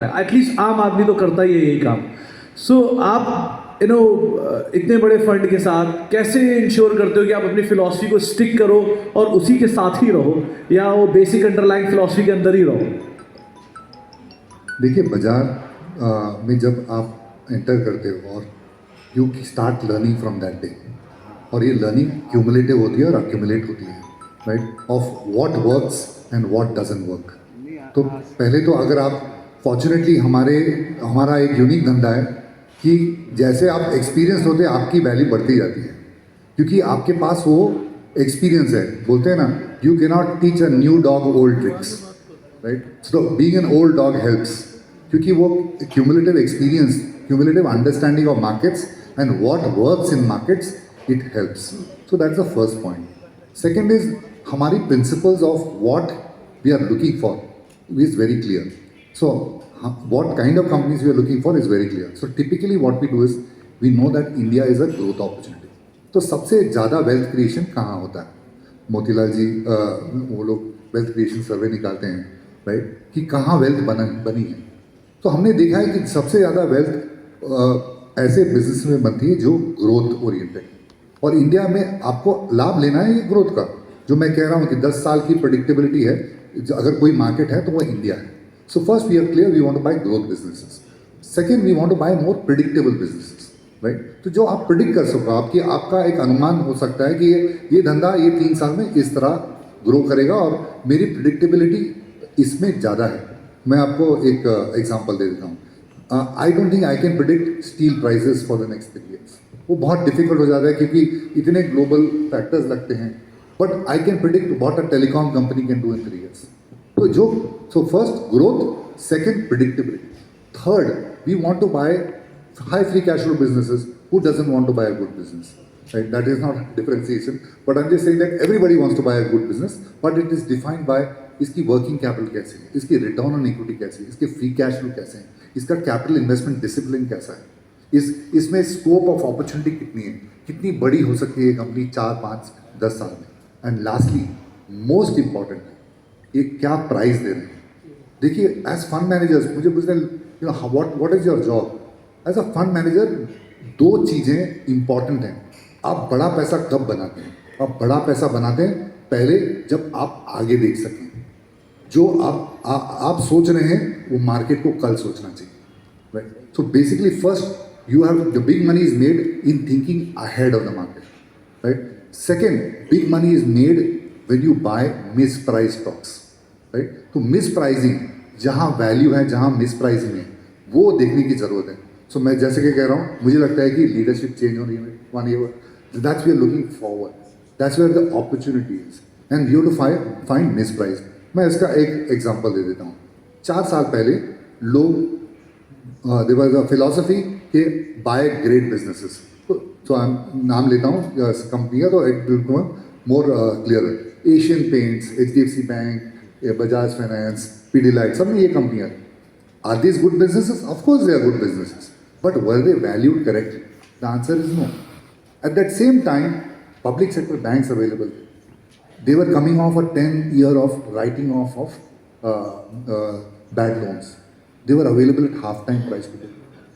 At least आम आदमी तो करता ही है यही काम. सो आप इतने बड़े फंड के साथ कैसे इंश्योर करते हो कि आप अपनी फिलॉसफी को स्टिक करो और उसी के साथ ही रहो, या वो बेसिक अंडरलाइंग फिलॉसफी के अंदर ही रहो? देखिए, बाजार में जब आप एंटर करते हो और you start learning from that day, और ये लर्निंग क्यूमुलेटिव होती है और अक्यूमुलेट होती है, right, of what works and what doesn't work. तो पहले तो अगर आप फॉर्चुनेटली हमारा एक यूनिक धंधा है कि जैसे आप एक्सपीरियंस होते हैं आपकी वैल्यू बढ़ती जाती है, क्योंकि आपके पास वो एक्सपीरियंस है. बोलते हैं ना, you can not teach a new dog old tricks, right. So being an old dog helps, क्योंकि वो cumulative experience, cumulative understanding of markets and what works in markets, it helps. So that's the first point. Second is, हमारी principles of what we are looking for is very clear. So, what kind of companies we are looking for is very clear. So, typically what we do is, we know that India is a growth opportunity. तो सबसे ज़्यादा wealth creation कहाँ होता है? मोतीलाल जी वो लोग wealth creation सर्वे निकालते हैं, राइट, कि कहाँ वेल्थ बनी है. तो हमने देखा है कि सबसे ज़्यादा वेल्थ ऐसे बिजनेस में बनती है जो ग्रोथ ओरिएंटेड, और इंडिया में आपको लाभ लेना है ये ग्रोथ का. जो मैं कह रहा हूँ कि 10 साल की प्रेडिक्टेबिलिटी है, अगर कोई मार्केट है तो वो इंडिया है. So first we are clear, we want to buy growth businesses. Second, we want to buy more predictable businesses, right? तो जो आप प्रिडिक्ट कर सको, आपका एक अनुमान हो सकता है कि ये धंधा ये 3 साल में इस तरह ग्रो करेगा और मेरी प्रिडिक्टेबिलिटी इसमें ज़्यादा है. मैं आपको एक एग्जांपल दे देता हूँ. I don't think I can predict steel prices for the next 3 years. वो बहुत डिफिकल्ट हो जाता है क्योंकि इतने ग्लोबल फैक्टर्स लगते हैं. But I can predict what a telecom company can do in 3 years. So first growth, second predictability, third we want to buy high free cash flow businesses. Who doesn't want to buy a good business, right? That is not differentiation, but I'm just saying that everybody wants to buy a good business, but it is defined by इसकी working capital कैसी है, इसकी return on equity कैसी है, इसके free cash flow कैसे हैं, इसका कैपिटल इन्वेस्टमेंट डिसिप्लिन कैसा है, इसमें स्कोप ऑफ अपॉर्चुनिटी कितनी है, कितनी बड़ी हो सकती है कंपनी 4, 5, 10 साल में. एंड लास्टली मोस्ट इंपॉर्टेंट, ये क्या प्राइस दे रहे हैं. देखिए, एज फंड मैनेजर्स मुझे पूछते हैं what is your job. As a fund manager 2 चीज़ें इंपॉर्टेंट हैं. आप बड़ा पैसा कब बनाते हैं? आप बड़ा पैसा बनाते हैं पहले जब आप आगे देख सकें. जो आप सोच रहे हैं वो मार्केट को कल सोचना चाहिए, right. So basically first you have the big money is made in thinking ahead of the market, right. Second, big money is made when you buy mispriced stocks, right? तो mispricing, जहाँ value है, जहाँ mispricing है, वो देखने की ज़रूरत है. सो मैं जैसे कि कह रहा हूँ, मुझे लगता है कि लीडरशिप चेंज हो रही है 1 year. That's we are looking forward, that's where the opportunity is, and you to find mispriced. मैं इसका एक एग्जांपल दे देता हूँ. 4 साल पहले लोग देयर वाज अ फिलॉसफी कि बाय ग्रेट बिजनेसेस. तो नाम लेता हूँ कंपनी का, तो it will become more clear. Asian Paints, HDFC bank, Bajaj Finance, Pidilite, सब में ये कंपनियाँ. Are this good businesses? Of course they are good businesses, but were they valued correctly? The answer is no. At that same time public sector banks available थे. they were coming off a 10 year of writing off of bad loans. They were available at half time price to them,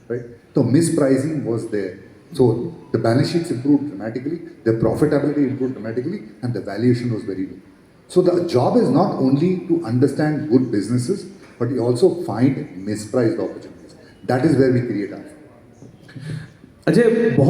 right? So mispricing was there. So the balance sheets improved dramatically, the profitability improved dramatically, and the valuation was very low. So the job is not only to understand good businesses, but you also find mispriced opportunities. That is where we create our. Ajay,